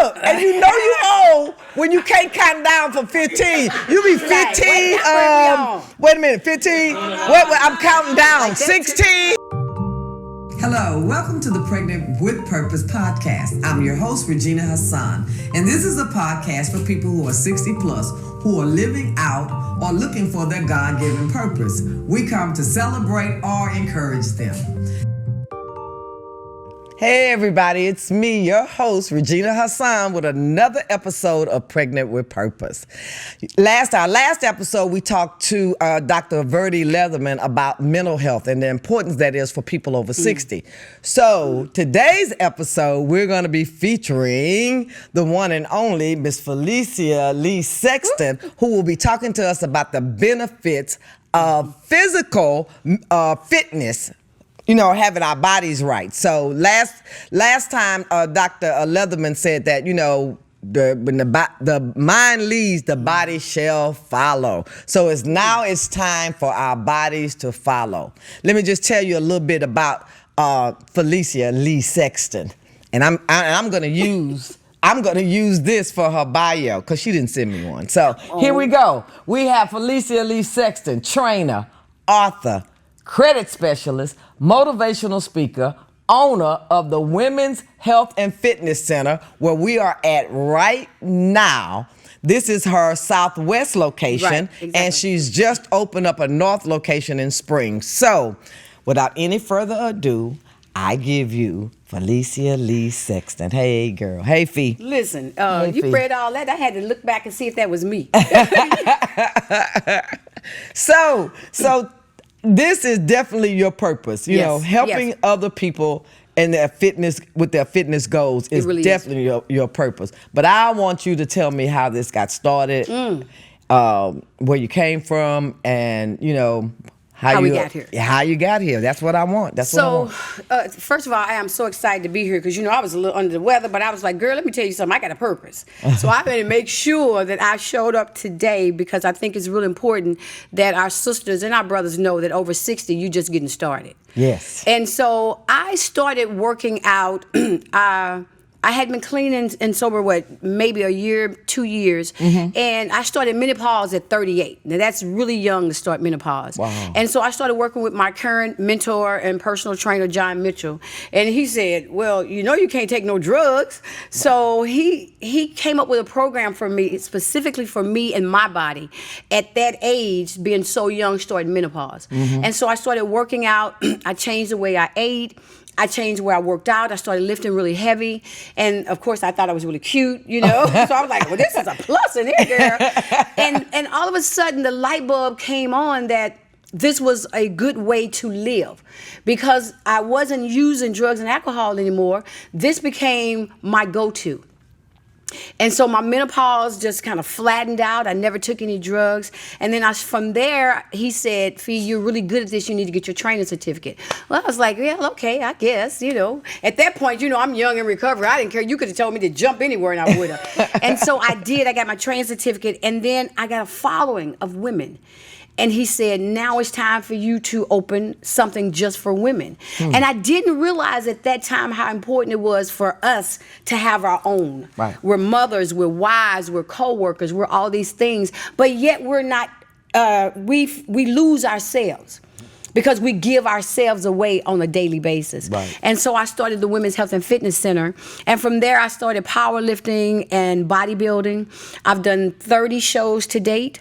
look, and you know you old when you can't count down from 15. You be 15, wait a minute, 15, I'm counting down, 16. Hello, welcome to the Pregnant with Purpose podcast. I'm your host, Regina Hassan, and this is a podcast for people who are 60 plus, who are living out or looking for their God-given purpose. We come to celebrate or encourage them. Hey everybody, it's me, your host, Regina Hassan, with another episode of Pregnant with Purpose. Our last episode, we talked to Dr. Verdi Leatherman about mental health and the importance that is for people over 60. So today's episode, we're going to be featuring the one and only Miss Felicia Lee-Sexton, who will be talking to us about the benefits of physical fitness. You know, having our bodies right. So last time, Dr. Leatherman said that, you know, when the mind leads, the body shall follow. So it's time for our bodies to follow. Let me just tell you a little bit about Felicia Lee-Sexton, and I'm gonna use this for her bio because she didn't send me one. So here we go. We have Felicia Lee-Sexton, trainer, author, credit specialist, motivational speaker, owner of the Women's Health and Fitness Center, where we are at right now. This is her Southwest location, right, exactly. And she's just opened up a North location in spring. So, without any further ado, I give you Felicia Lee-Sexton. Hey, girl. Hey, Fee. Listen, hey, you Fee. read all that. I had to look back and see if that was me. So this is definitely your purpose, you know, helping other people and their fitness with their fitness goals is really definitely your purpose. But I want you to tell me how this got started, where you came from, and you know how we got here. How you got here. That's what I want. That's what I want. First of all, I am so excited to be here because, you know, I was a little under the weather, but I was like, girl, let me tell you something. I got a purpose. So I'm going to make sure that I showed up today because I think it's really important that our sisters and our brothers know that over 60, you just getting started. Yes. And so I started working out. I had been clean and sober, maybe a year, 2 years. And I started menopause at 38. Now, that's really young to start menopause. Wow. And so I started working with my current mentor and personal trainer, John Mitchell. And he said, well, you know you can't take no drugs. So he came up with a program for me, specifically for me and my body. At that age, being so young, starting menopause. And so I started working out. I changed the way I ate. I changed where I worked out. I started lifting really heavy. And of course, I thought I was really cute, you know? So I was like, well, this is a plus in here, girl. And all of a sudden, the light bulb came on that this was a good way to live. Because I wasn't using drugs and alcohol anymore, this became my go-to. And so my menopause just kind of flattened out. I never took any drugs. And then from there, he said, Fee, you're really good at this. You need to get your training certificate. Well, I was like, yeah, okay, I guess, you know. At that point, you know, I'm young and recovered. I didn't care. You could have told me to jump anywhere and I would have. And so I did. I got my training certificate. And then I got a following of women. And he said, now it's time for you to open something just for women. And I didn't realize at that time how important it was for us to have our own. Right. We're mothers, we're wives, we're co-workers, we're all these things. But yet we're not, we lose ourselves because we give ourselves away on a daily basis. Right. And so I started the Women's Health and Fitness Center. And from there, I started powerlifting and bodybuilding. I've done 30 shows to date.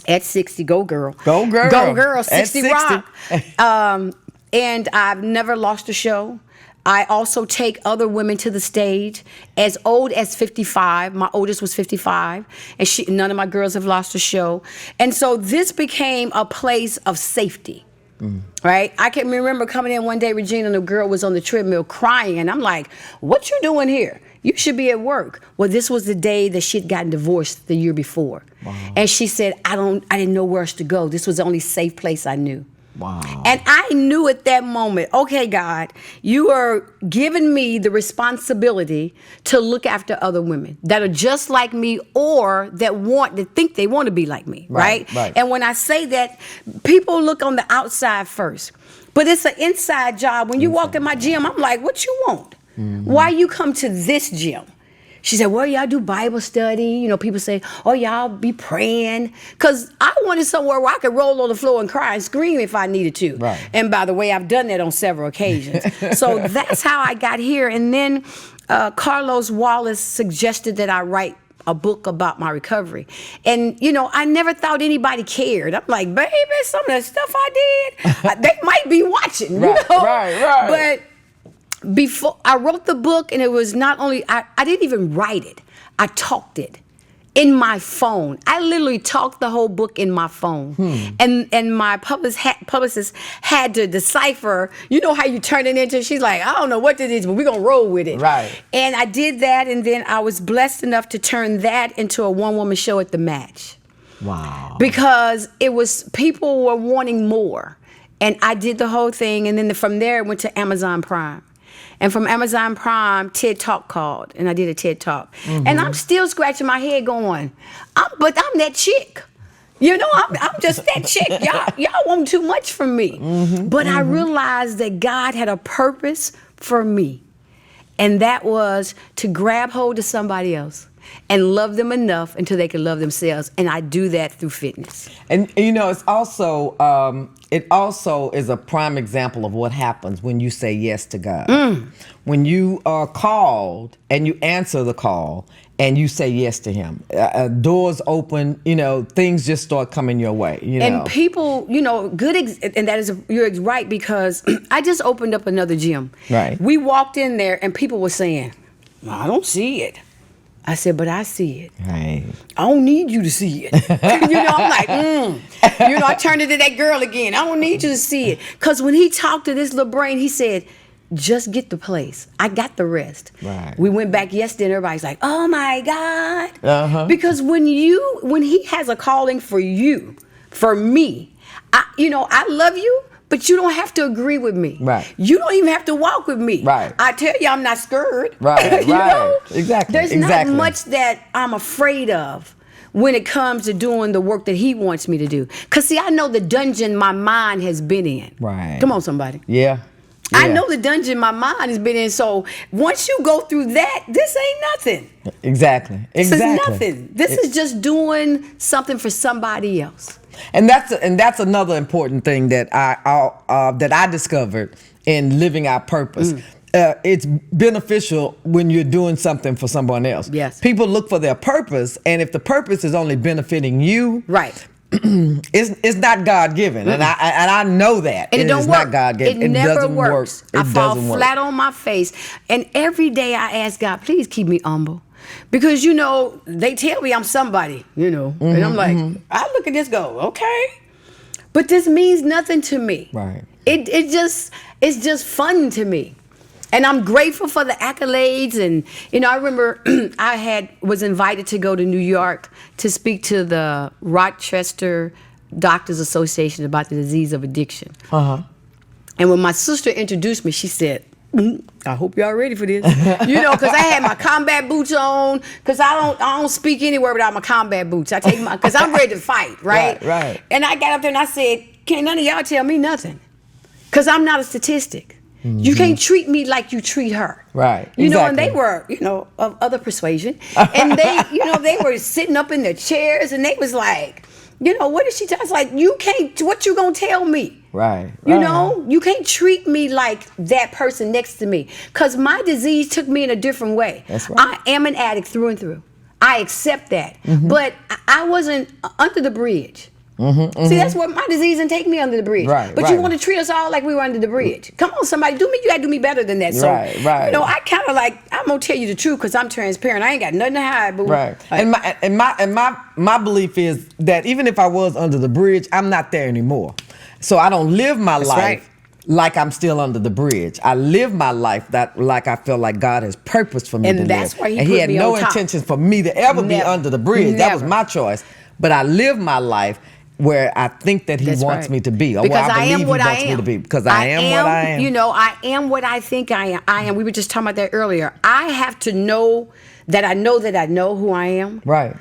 At 60, go girl. Go girl. Go girl, 60 at 60. rock. And I've never lost a show. I also take other women to the stage as old as 55. My oldest was 55, and none of my girls have lost a show. And so this became a place of safety. Right? I can remember coming in one day, Regina, and the girl was on the treadmill crying, and I'm like, what you doing here? You should be at work. Well, this was the day that she'd gotten divorced the year before. Wow. And she said, I didn't know where else to go. This was the only safe place I knew. Wow. And I knew at that moment, okay, God, you are giving me the responsibility to look after other women that are just like me or that think they want to be like me, right? Right. And when I say that, people look on the outside first, but it's an inside job. When you walked in my gym, I'm like, what you want? Why you come to this gym? She said, well, y'all do Bible study. You know, people say, oh, y'all be praying. Because I wanted somewhere where I could roll on the floor and cry and scream if I needed to. Right. And by the way, I've done that on several occasions. So that's how I got here. And then Carlos Wallace suggested that I write a book about my recovery. And, you know, I never thought anybody cared. I'm like, baby, some of that stuff I did, they might be watching, Right, you know? right. But before I wrote the book, and it was not only, I didn't even write it. I talked it in my phone. I literally talked the whole book in my phone. And my publicist had to decipher, you know how you turn it into, she's like, I don't know what this is, but we're going to roll with it. Right. And I did that, and then I was blessed enough to turn that into a one-woman show at the Match. Wow. Because it was, people were wanting more. And I did the whole thing, and then from there it went to Amazon Prime. And from Amazon Prime, TED Talk called, and I did a TED Talk. And I'm still scratching my head going, but I'm that chick. You know, I'm just that chick. Y'all want too much from me. But I realized that God had a purpose for me. And that was to grab hold of somebody else and love them enough until they can love themselves. And I do that through fitness. And you know, it's also it also is a prime example of what happens when you say yes to God. When you are called and you answer the call and you say yes to Him, doors open. You know, things just start coming your way. You know, and people, you know, and that is you're right, because I just opened up another gym. Right. We walked in there and people were saying, I don't see it. I said, but I see it. Right. I don't need you to see it. You know, I'm like, You know, I turned into that girl again. I don't need you to see it. Because when he talked to this little brain, he said, just get the place. I got the rest. Right. We went back yesterday and everybody's like, oh my God. Because when he has a calling for you, for me, I love you. But you don't have to agree with me. Right. You don't even have to walk with me. Right. I tell you, I'm not scared. Right. You know? Exactly. There's not much that I'm afraid of when it comes to doing the work that He wants me to do. Because, see, I know the dungeon my mind has been in. Right. Come on, somebody. Yeah. I know the dungeon my mind has been in. So once you go through that, this ain't nothing. Exactly. This is nothing. This is just doing something for somebody else. And that's another important thing that I discovered in living our purpose. It's beneficial when you're doing something for someone else. Yes. People look for their purpose, and if the purpose is only benefiting you, right, it's not God given, and I know that. And it don't is work. Not God given. It never doesn't works. Work. I fall flat on my face, and every day I ask God, please keep me humble. Because, you know, they tell me I'm somebody, you know, and I'm like, I look at this, go, okay, but this means nothing to me. Right. It's just fun to me. And I'm grateful for the accolades. And, you know, I remember I was invited to go to New York to speak to the Rochester Doctors Association about the disease of addiction. And when my sister introduced me, she said, I hope y'all ready for this. You know, because I had my combat boots on, because I don't speak anywhere without my combat boots. I take because I'm ready to fight, right? Right. And I got up there and I said, can't none of y'all tell me nothing, because I'm not a statistic. You can't treat me like you treat her. Right. You know, and Exactly. they were, you know, of other persuasion. And they, you know, they were sitting up in their chairs and they was like, you know, what is she telling us? Like, you can't, what you gonna tell me? Right. You know, you can't treat me like that person next to me, because my disease took me in a different way. That's right. I am an addict through and through. I accept that. But I wasn't under the bridge. See, that's what my disease didn't take me under the bridge. Right, but right. you want to treat us all like we were under the bridge. Come on, somebody, you gotta do me better than that. So, Right, right. you know, I kind of like, I'm gonna tell you the truth because I'm transparent. I ain't got nothing to hide. But Right. like, And my belief is that even if I was under the bridge, I'm not there anymore. So I don't live my life right. like I'm still under the bridge. I live my life that like I feel like God has purpose for me And to that's live. why He and put He had me no on top. intentions for me to ever be Never. under the bridge. That was Never. my choice. But I live my life where I think that He That's wants right. me to be, or Because where I I am believe what He I wants me am. to be. Because I am what I am. You know, I am what I think I am. We were just talking about that earlier. I have to know that I know who I am. Right.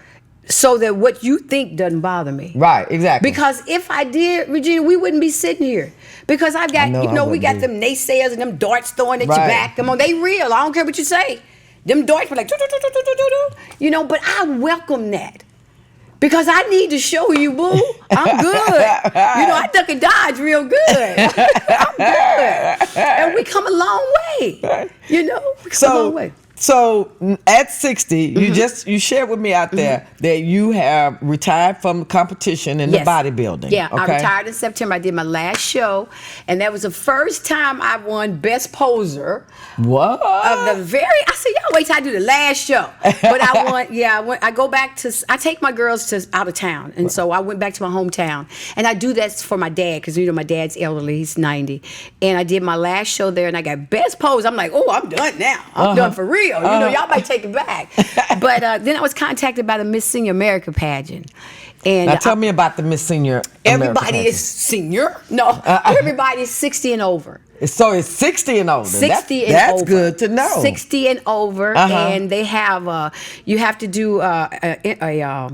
So that what you think doesn't bother me. Right. Exactly. Because if I did, Regina, we wouldn't be sitting here. Because I've got, I know you I know, we got wouldn't them naysayers and them darts throwing at your Right. back. Come on, they real. I don't care what you say. Them darts were like, do, do, do, do, do, do, do. You know, but I welcome that. Because I need to show you, boo, I'm good. You know, I duck and dodge real good. I'm good. And we come a long way. You know, we come a long way. So at 60, you shared with me out there that you have retired from competition in the bodybuilding. Yeah, okay? I retired in September. I did my last show, and that was the first time I won Best Poser. What? I said, y'all wait till I do the last show. But I won, I go back to, I take my girls to out of town. And so I went back to my hometown. And I do that for my dad, because, you know, my dad's elderly, he's 90. And I did my last show there, and I got Best Pose. I'm like, oh, I'm done now. I'm done for real. You know, y'all might take it back. But then I was contacted by the Miss Senior America pageant. And now tell me about the Miss Senior America everybody pageant. is senior. No, everybody is 60 and over. So it's 60 and older. 60 and that's over. good to know. 60 and over, and they have you have to do a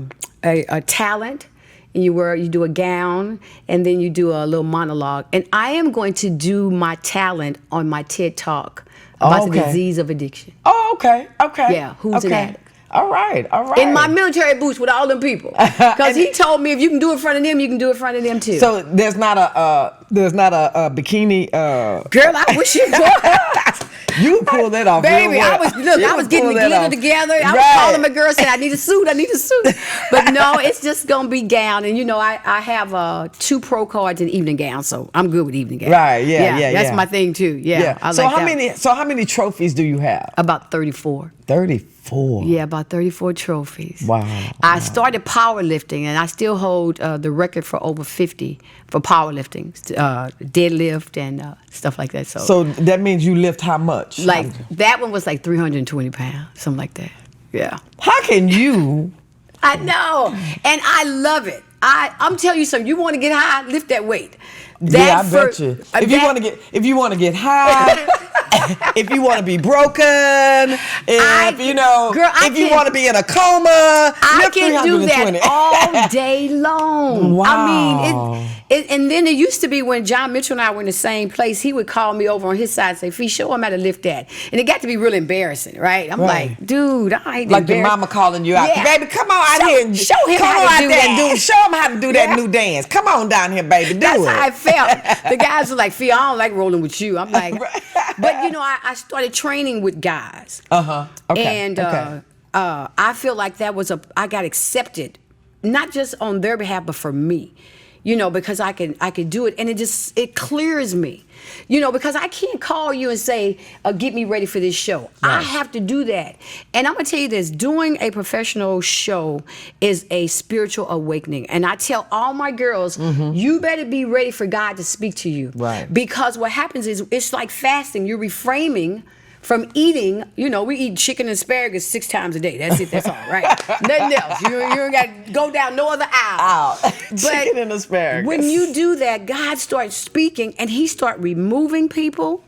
talent. And you do a gown, and then you do a little monologue. And I am going to do my talent on my TED Talk about the disease of addiction. Oh, okay. Yeah, who's an addict? All right. In my military boots with all them people, because he told me if you can do it in front of them, you can do it in front of them too. So there's not a bikini. Girl, I wish you could. You pull that off, baby. real well. I was getting the glitter together. I was calling my girl, saying I need a suit. But no, it's just gonna be gown, and you know I have 2 pro cards in evening gown, so I'm good with evening gown. Right? Yeah. That's my thing too. Yeah. I so like how that. many? So how many trophies do you have? About 34. 34. Yeah, about 34 trophies. Wow. I started powerlifting, and I still hold the record for over 50 for powerlifting, deadlift and stuff like that. So that means you lift how much? Like that one was like 320 pounds, something like that. Yeah. How can you? I know, and I love it. I'm telling you something. You want to get high, lift that weight. I bet you. If you want to get high, if you want to be broken, if you want to be in a coma, I can do that all day long. Wow. I mean, and then it used to be when John Mitchell and I were in the same place, he would call me over on his side and say, "Fee, show him how to lift that." And it got to be really embarrassing, right? I'm like, dude, I ain't like your mama calling you out. Yeah. Baby, come on out here and show him how to do that. Show him how to do that new dance. Come on down here, baby. That's how I felt. The guys were like, "Fee, I don't like rolling with you." I'm like, but you know, I started training with guys. Okay. And I feel like I got accepted, not just on their behalf, but for me. You know, because I can do it, and it clears me. You know, because I can't call you and say, get me ready for this show. Right. I have to do that. And I'm going to tell you this, doing a professional show is a spiritual awakening. And I tell all my girls, you better be ready for God to speak to you. Right. Because what happens is, it's like fasting. You're reframing from eating, you know, we eat chicken and asparagus 6 times a day. That's it. That's all, right? Nothing else. You ain't got to go down no other aisle. But chicken and asparagus. When you do that, God starts speaking, and He starts removing people.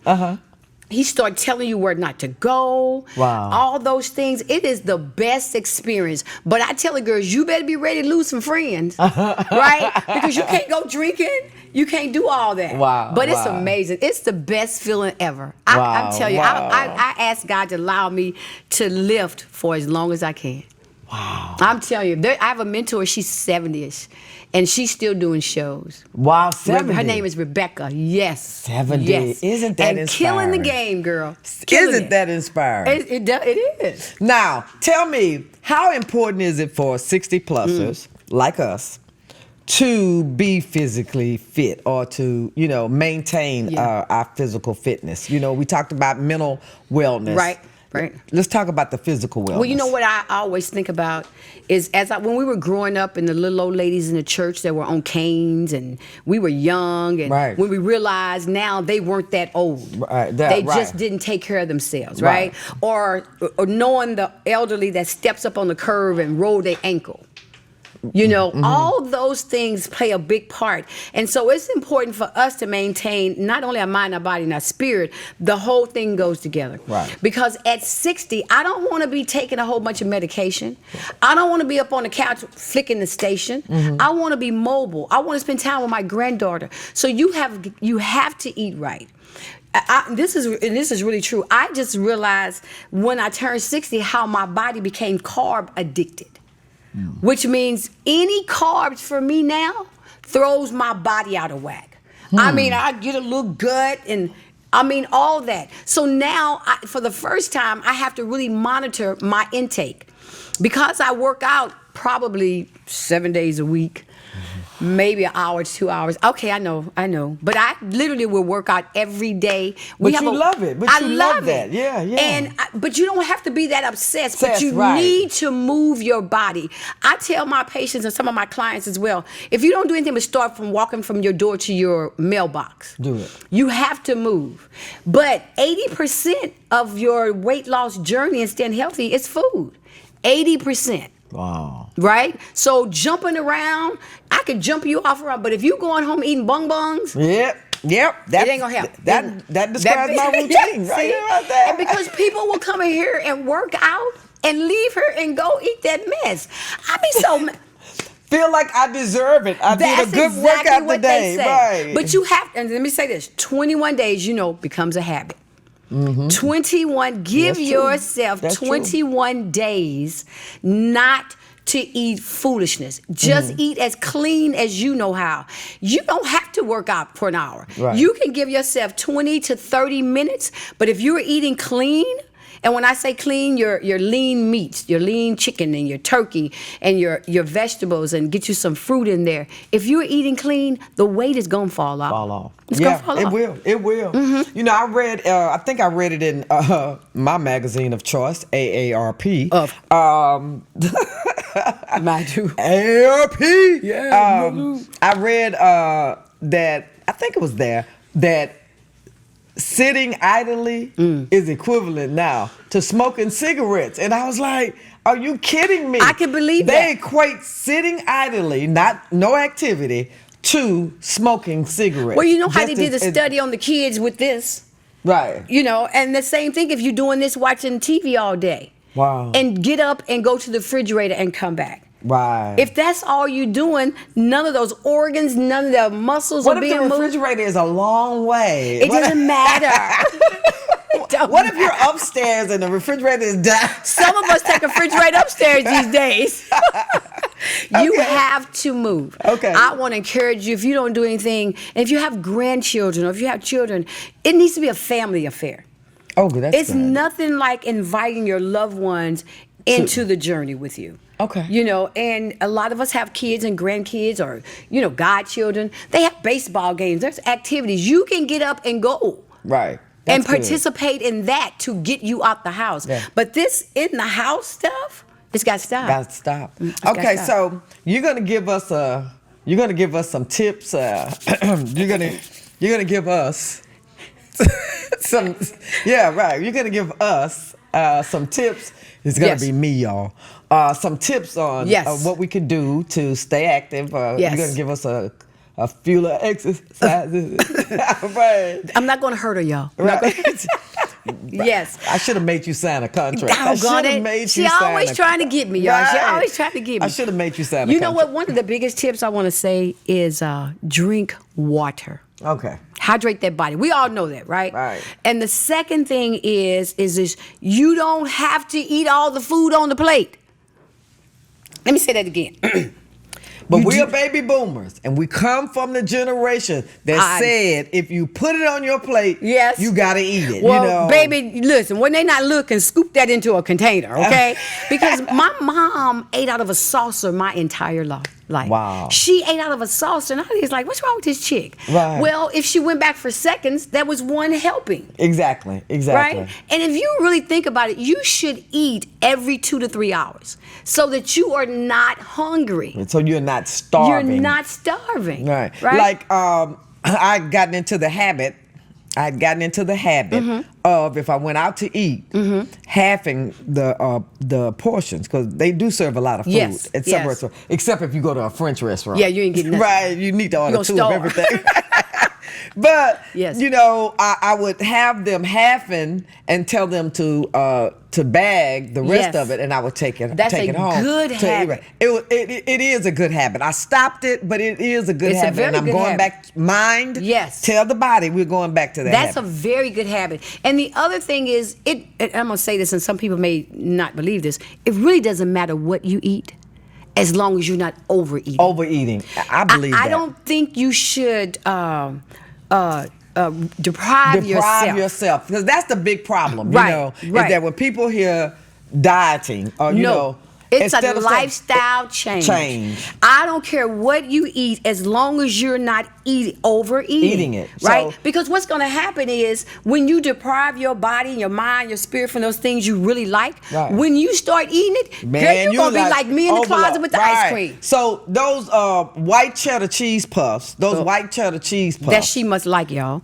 He starts telling you where not to go. Wow. All those things. It is the best experience. But I tell the girls, you better be ready to lose some friends, right? Because you can't go drinking. You can't do all that. Wow. But it's amazing. It's the best feeling ever. I'm telling you, I ask God to allow me to lift for as long as I can. Wow. I'm telling you, I have a mentor, she's 70ish, and she's still doing shows. Wow, 70. Her name is Rebecca. Yes. 70. Yes. Isn't that and inspiring? Killing the game, girl. Isn't that inspiring? It is. Now, tell me, how important is it for 60-plussers like us to be physically fit, or to, you know, maintain our physical fitness? You know, we talked about mental wellness. Right. Let's talk about the physical wellness. Well, you know what I always think about is when we were growing up, and the little old ladies in the church that were on canes, and we were young, and when we realized now they weren't that old. They just didn't take care of themselves, right? Or knowing the elderly that steps up on the curb and roll their ankle. You know, all those things play a big part. And so it's important for us to maintain not only our mind, our body, and our spirit, the whole thing goes together. Right. Because at 60, I don't want to be taking a whole bunch of medication. I don't want to be up on the couch flicking the station. I want to be mobile. I want to spend time with my granddaughter. So you have to eat right. This is really true. I just realized when I turned 60 how my body became carb addicted, which means any carbs for me now throws my body out of whack. I mean, I get a little gut and all that. So now, for the first time, I have to really monitor my intake because I work out probably 7 days a week. Maybe an hour, 2 hours. Okay, I know. But I literally will work out every day. But you love it. I love that. Yeah. But you don't have to be that obsessed. But you need to move your body. I tell my patients and some of my clients as well, if you don't do anything but start from walking from your door to your mailbox, do it. You have to move. But 80% of your weight loss journey and staying healthy is food. 80%. Wow. Right? So jumping around, I could jump you off around, but if you going home eating bonbons, Yep. It ain't gonna help. That describes my routine, right? See? About that. And because people will come in here and work out and leave here and go eat that mess. I be so feel like I deserve it. I did a good workout today. Right. But you have, and let me say this, 21 days, becomes a habit. 21, give yourself 21 days not to eat foolishness. Just eat as clean as you know how. You don't have to work out for an hour. Right. You can give yourself 20 to 30 minutes, but if you're eating clean, and when I say clean, your lean meats, your lean chicken and your turkey and your vegetables, and get you some fruit in there. If you're eating clean, the weight is gonna fall off. It's gonna fall off. It will. I read. I think I read it in my magazine of choice, AARP. Mine too. AARP. Yeah. I read that. I think it was there that sitting idly is equivalent now to smoking cigarettes. And I was like, are you kidding me? I can believe they that. They equate sitting idly, no activity, to smoking cigarettes. Well, you know how they did the study on the kids with this? Right. And the same thing if you're doing this watching TV all day. Wow. And get up and go to the refrigerator and come back. Right. If that's all you're doing, none of those organs, none of the muscles are being moved. What if the refrigerator is a long way? It doesn't matter. What if you're upstairs and the refrigerator is down? Some of us take a refrigerator upstairs these days. You have to move. Okay. I want to encourage you, if you don't do anything, and if you have grandchildren or if you have children, it needs to be a family affair. Oh, that's It's good. nothing like inviting your loved ones into the journey with you. Okay. And a lot of us have kids and grandkids or, godchildren. They have baseball games. There's activities. You can get up and go. Right. And participate in that to get you out the house. Yeah. But this in the house stuff, it's got to stop. Got to stop. Okay, so you're gonna give us some tips. You're gonna give us some. Yeah, right. You're gonna give us some tips. It's gonna be me, y'all. Some tips on what we can do to stay active. You're gonna give us a few little exercises. Right. I'm not going to hurt her, y'all. Right. Yes. I should have made you sign a contract. She always trying to get me, y'all. Right. She always trying to get me. I should have made you sign a contract. You know what? One of the biggest tips I want to say is drink water. Okay. Hydrate that body. We all know that, right? Right. And the second thing is this: you don't have to eat all the food on the plate. Let me say that again. But we are baby boomers, and we come from the generation that said if you put it on your plate, you got to eat it. Well, baby, listen, when they not looking, scoop that into a container, okay? Because my mom ate out of a saucer my entire life. Wow. She ate out of a saucer, and I was like, what's wrong with this chick? Right. Well, if she went back for seconds, that was one helping. Exactly. Right? And if you really think about it, you should eat every 2 to 3 hours so that you are not hungry. And so you're not starving. You're not starving. Right. Right? Like, I'd gotten into the habit of, if I went out to eat, halving the portions, because they do serve a lot of food at some restaurants, except if you go to a French restaurant. Yeah, you ain't getting nothing. Right, you need to order two of everything. But Yes. you know, I would have them halving and tell them to bag the rest Yes. of it, and I would take it That's take a it home. good habit. It is a good habit. I stopped it, but it is a good It's a habit, very and I'm good going habit. back. Mind, Yes. tell the body we're going back to that. That's habit. a very good habit. And the other thing is, and I'm gonna say this, and some people may not believe this. It really doesn't matter what you eat, as long as you're not overeating. Overeating. I believe that. I don't think you should deprive yourself. Because that's the big problem. Right, You know, right. is that when people hear dieting or you know. It's instead a of saying- lifestyle change. I don't care what you eat, as long as you're not overeating. Eating it. Right? So- Because what's going to happen is when you deprive your body, your mind, your spirit from those things you really like, Right. when you start eating it, girl, you're going to be like me in the closet with the ice cream. So those white cheddar cheese puffs, white cheddar cheese puffs. That she must like, y'all.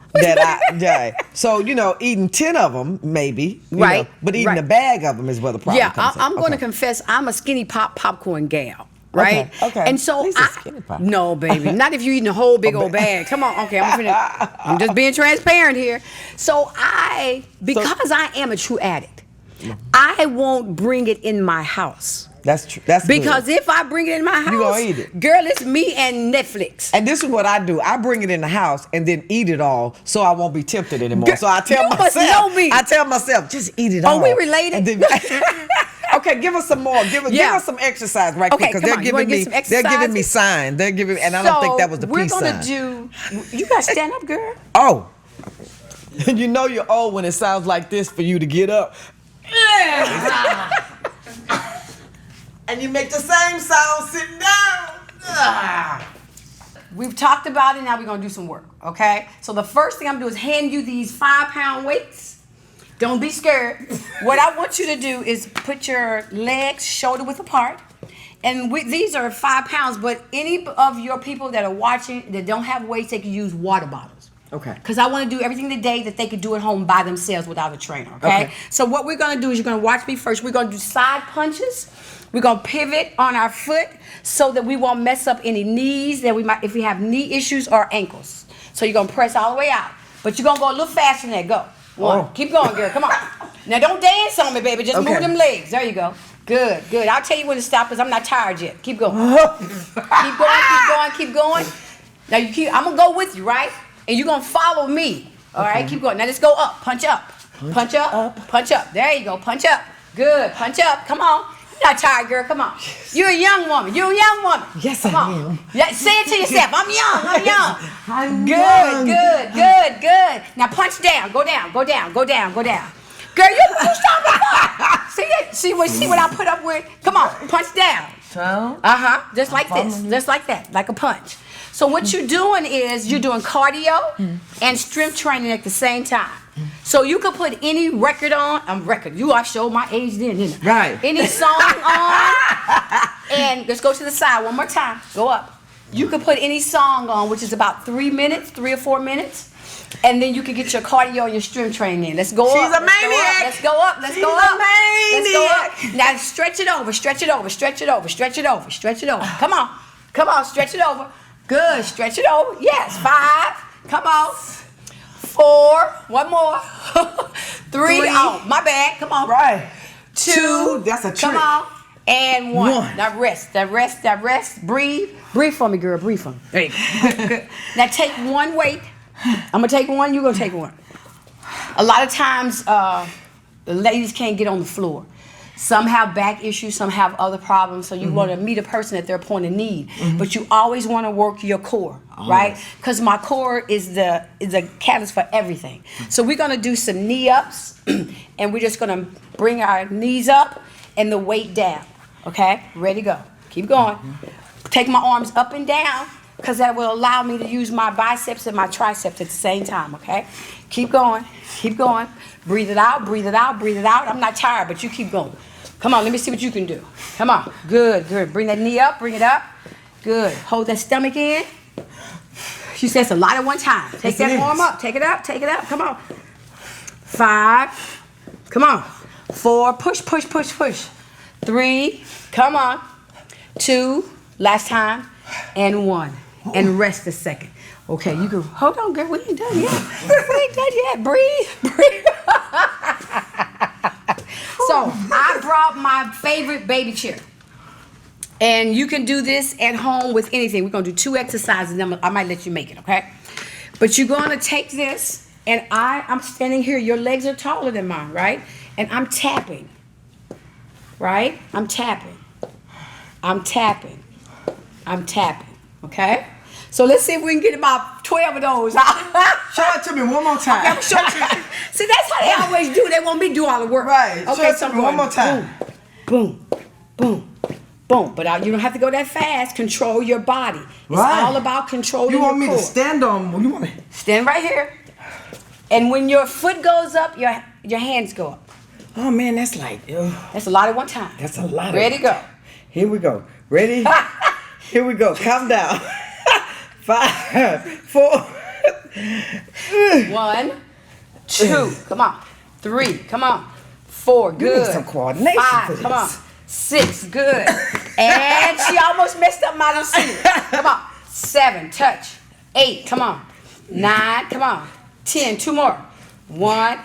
So, you know, eating 10 of them, maybe. you Right, know, but eating right. a bag of them is where the problem Yeah, comes in. I'm going to Okay. confess, I'm a skinny popcorn gal. Right? Okay. And so At least it's skinny pop. no, baby, not if you're eating a whole big old bag. Come on, okay, I'm just being transparent here. So because I am a true addict, I won't bring it in my house. That's true. That's Because good. if I bring it in my house, You gonna eat it. girl, it's me and Netflix. And this is what I do. I bring it in the house and then eat it all, so I won't be tempted anymore. Girl, So I tell you must myself, know me. I tell myself, just eat it Are all. we related? And then- okay, give us some more. Give us some exercise right Okay, quick, because come they're on. You wanna giving get me some they're giving me exercises? signs. They're giving, and I don't think that was the peace sign. We're gonna do. You gotta stand up, girl. Oh, you know you're old when it sounds like this for you to get up. And you make the same sound sitting down. We've talked about it. Now we're gonna do some work. Okay. So the first thing I'm gonna do is hand you these 5-pound weights. Don't be scared. What I want you to do is put your legs shoulder width apart. And these are 5 pounds, but any of your people that are watching that don't have weights, they can use water bottles. Okay. Because I want to do everything today that they could do at home by themselves without a trainer, okay? So what we're going to do is you're going to watch me first. We're going to do side punches. We're going to pivot on our foot so that we won't mess up any knees that we might, if we have knee issues or ankles. So you're going to press all the way out. But you're going to go a little faster than that. Go. One. Oh. Keep going, girl. Come on. Now don't dance on me, baby. Just Okay. move them legs. There you go. Good, good. I'll tell you when to stop because I'm not tired yet. Keep going. Keep going, keep going, keep going. Now I'm gonna go with you, right? And you're gonna follow me. All right, keep going. Now let's go up. Punch up. Punch up. Punch up. There you go. Punch up. Good. Punch up. Come on. You're not tired, girl. Come on. You're a young woman. You're a young woman. Yes, Come I on. am. Yeah, say it to yourself. I'm young. I'm young. I'm Good, young. good, good, good. Now punch down. Go down. Go down. Go down. Go down. Girl, you stop me. See that? See what I put up with? Come on, punch down. Just like this, just like that, like a punch. So what you're doing is you're doing cardio and strength training at the same time. So you could put any record on. I showed my age then, didn't I? Right. Any song on. And let's go to the side one more time. Go up. You could put any song on, which is about 3 minutes, 3 or 4 minutes. And then you can get your cardio and your strength training in. Let's go up. She's a maniac. Let's go up. Let's go She's up. a maniac. Let's go up. Now stretch it over. Stretch it over. Stretch it over. Stretch it over. Stretch it over. Come on. Come on. Stretch it over. Good. Stretch it over. Yes. 5. Come on. 4. One more. 3. Oh, my bad. Come on. Right. 2. That's a trick. Come on. And 1. One. Now rest. That rest. That rest. Breathe. Breathe for me, girl. Breathe for me. There you go. Good. Now take one weight. I'm going to take one. You're going to take one. A lot of times, the ladies can't get on the floor. Some have back issues, some have other problems, so you want to meet a person at their point of need. But you always want to work your core, right? Because my core is the catalyst for everything. So we're going to do some knee ups, and we're just going to bring our knees up and the weight down, okay? Ready, go. Keep going. Take my arms up and down, because that will allow me to use my biceps and my triceps at the same time, okay? Keep going, keep going. Breathe it out, breathe it out, breathe it out. I'm not tired, but you keep going. Come on, let me see what you can do. Come on, good, good. Bring that knee up, bring it up. Good, hold that stomach in. She says a lot at one time. Take that arm up, take it up, come on. 5, come on. 4, push, push, push, push. 3, come on. 2, last time, and 1. And rest a second. Okay, you can, hold on, girl, we ain't done yet. We ain't done yet, breathe. So, I brought my favorite baby chair. And you can do this at home with anything. We're gonna do 2 exercises, and I might let you make it, okay? But you're gonna take this, and I'm standing here, your legs are taller than mine, right? And I'm tapping, right? I'm tapping, okay? So let's see if we can get about 12 of those. Show it to me one more time. Okay, I'm showing you. See, that's how they always do. They want me to do all the work. Right. Okay, Show it so to me one more time. Boom, boom, boom. But you don't have to go that fast. Control your body. It's all about controlling your core. You want me to stand on? You want me? Stand right here. And when your foot goes up, your hands go up. Oh man, that's like. That's a lot at one time. That's a lot. Ready, go. Here we go. Ready? Here we go. Calm down. 5, 4. 1, 2. Come on. 3. Come on. 4. You Good. need some coordination 5. for this. Come on. 6. Good. And she almost messed up my little scene. Come on. 7. Touch. 8. Come on. 9. Come on. 10. 2 more. 1,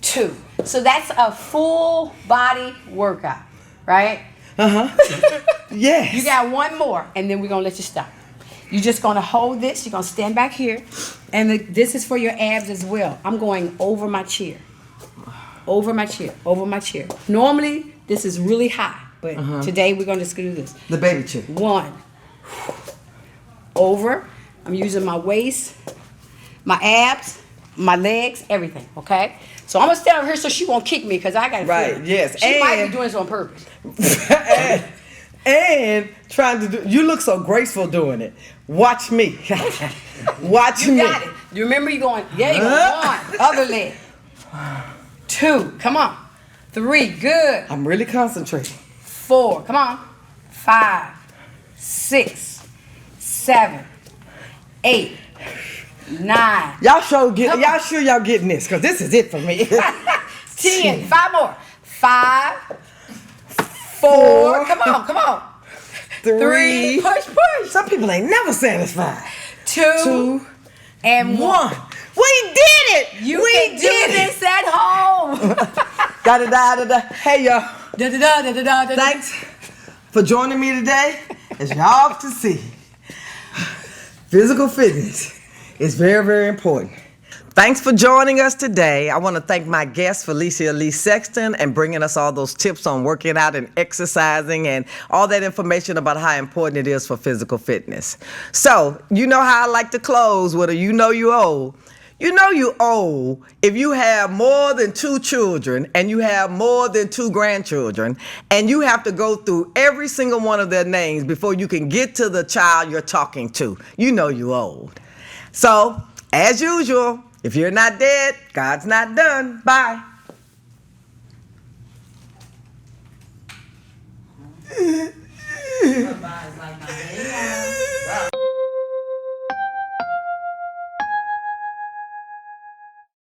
2. So that's a full body workout, right? Yes. You got 1 more, and then we're gonna let you stop. You're just gonna hold this. You're gonna stand back here, and this is for your abs as well. I'm going over my chair, over my chair, over my chair. Normally this is really high, but today we're gonna just do this. The baby chair. 1, over. I'm using my waist, my abs, my legs, everything. Okay. So I'm gonna stand over here so she won't kick me because I got Right. Yes. She might be doing this on purpose. and trying to do. You look so graceful doing it. Watch me. Watch me. You got it. You remember you going, yeah, you going 1, other leg. 2, come on. 3, good. I'm really concentrating. 4, come on. 5, 6, 7, 8, 9. Y'all sure y'all getting this? Cause this is it for me. 10, 5 more. 5, 4, come on. 3, push. Some people ain't never satisfied. 2, and 1. We did it. You can do this at home. Da-da-da-da-da. Hey, y'all. Da-da-da-da-da-da-da. Thanks for joining me today. As y'all can see, physical fitness is very, very important. Thanks for joining us today. I want to thank my guest, Felicia Lee-Sexton, and bringing us all those tips on working out and exercising and all that information about how important it is for physical fitness. So, you know how I like to close with a you know you owe. You know you owe if you have more than 2 children and you have more than 2 grandchildren and you have to go through every single one of their names before you can get to the child you're talking to. You know you owed. So, as usual, if you're not dead, God's not done. Bye. Her body's like mine.